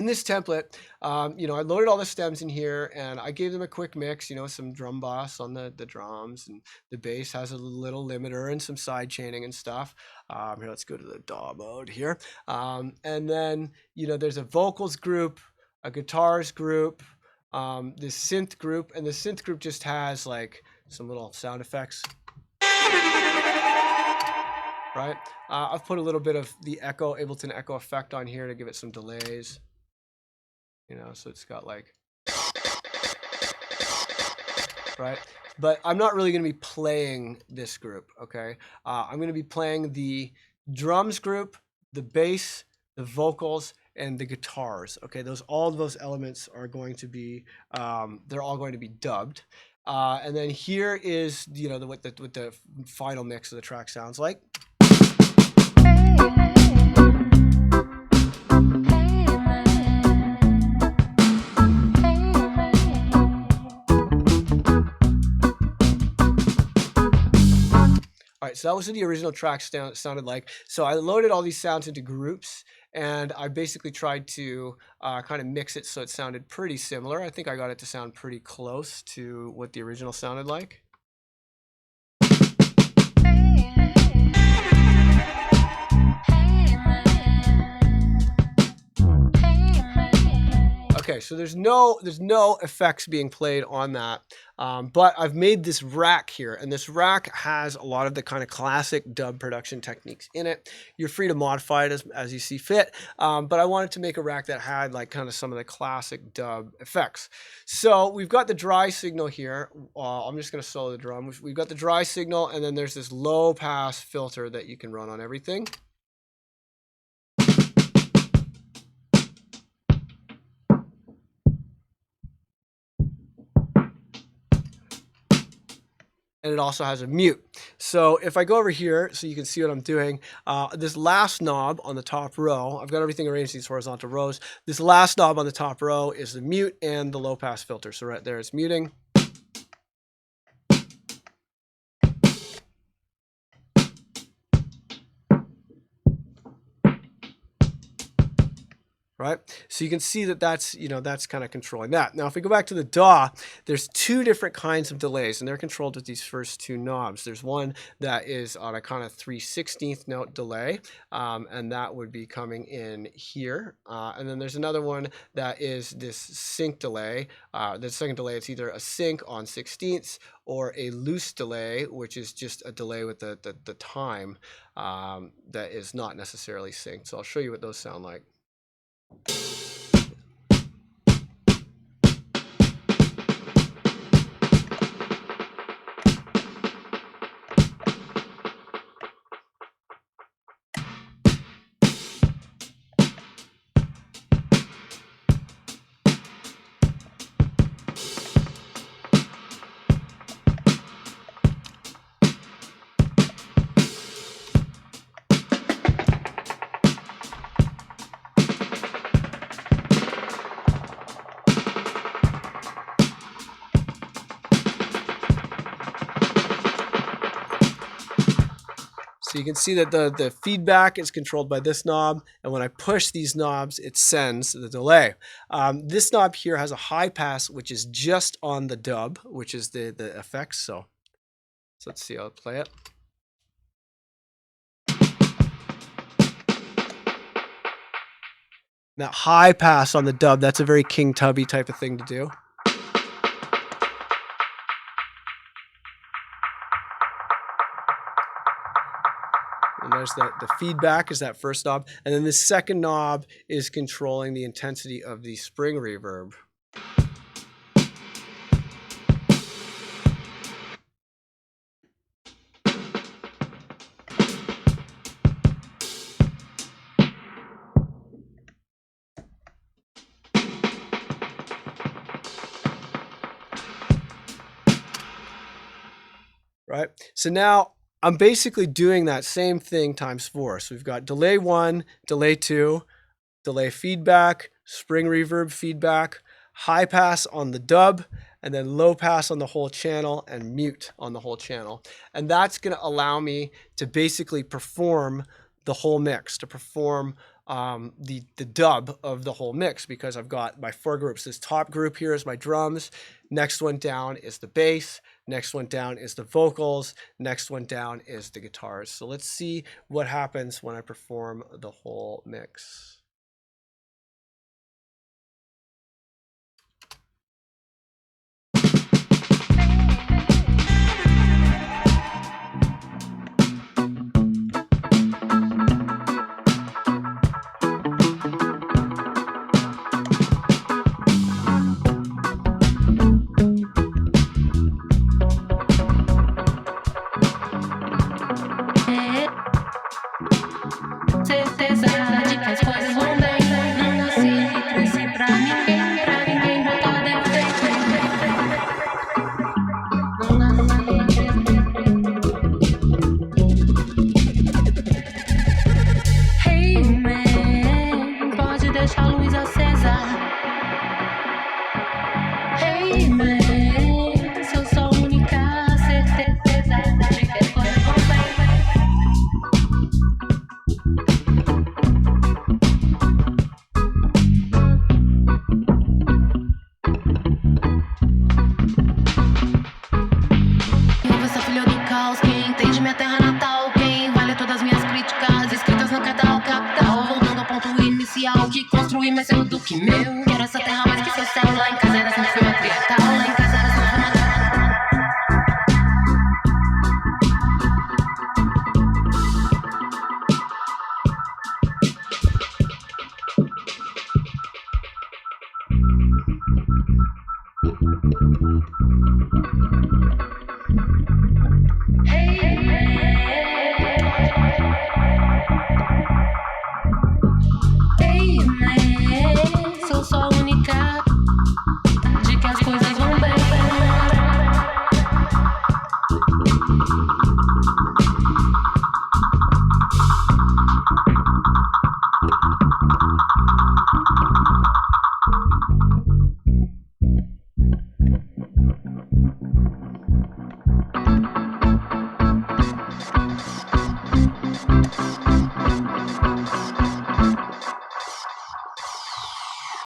In this template, you know, I loaded all the stems in here and I gave them a quick mix, you know, some drum boss on the drums, and the bass has a little limiter and some side chaining and stuff. Here, let's go to the DAW mode here. And then, you know, there's a vocals group, a guitars group, this synth group, and the synth group just has like some little sound effects. Right? I've put a little bit of the echo, Ableton echo effect on here to give it some delays. You know, so it's got like, right? But I'm not really going to be playing this group, okay? I'm going to be playing the drums group, the bass, the vocals, and the guitars, okay? All of those elements are going to be, they're all going to be dubbed. And then here is, you know, what the final mix of the track sounds like. All right, so that was what the original track sounded like. So I loaded all these sounds into groups, and I basically tried to kind of mix it so it sounded pretty similar. I think I got it to sound pretty close to what the original sounded like. Okay, so there's no effects being played on that, but I've made this rack here, and this rack has a lot of the kind of classic dub production techniques in it. You're free to modify it as you see fit, but I wanted to make a rack that had like kind of some of the classic dub effects. So we've got the dry signal here. I'm just going to solo the drum. We've got the dry signal, and then there's this low pass filter that you can run on everything. And it also has a mute. So if I go over here so you can see what I'm doing, this last knob on the top row, I've got everything arranged in these horizontal rows. This last knob on the top row is the mute and the low pass filter. So right there it's muting. Right? So you can see that that's, you know, that's kind of controlling that. Now, if we go back to the DAW, there's two different kinds of delays, and they're controlled with these first two knobs. There's one that is on a kind of 3/16th note delay, and that would be coming in here. And then there's another one that is this sync delay. The second delay, it's either a sync on 16ths or a loose delay, which is just a delay with the time that is not necessarily synced. So I'll show you what those sound like. So you can see that the feedback is controlled by this knob, and when I push these knobs, it sends the delay. This knob here has a high pass, which is just on the dub, which is the effects. So let's see, I'll play it. That high pass on the dub, that's a very King Tubby type of thing to do. And there's the feedback is that first knob. And then the second knob is controlling the intensity of the spring reverb. Right? So now I'm basically doing that same thing times 4. So we've got delay 1, delay 2, delay feedback, spring reverb feedback, high pass on the dub, and then low pass on the whole channel and mute on the whole channel. And that's going to allow me to basically perform the whole mix, to perform the dub of the whole mix, because I've got my 4 groups. This top group here is my drums. Next one down is the bass. Next one down is the vocals. Next one down is the guitars. So let's see what happens when I perform the whole mix. Que construir mais seu do que meu. Quero essa terra mais que seu céu. Lá em casa era sempre foi matriarcal. Lá em casa era sempre foi matriarcal.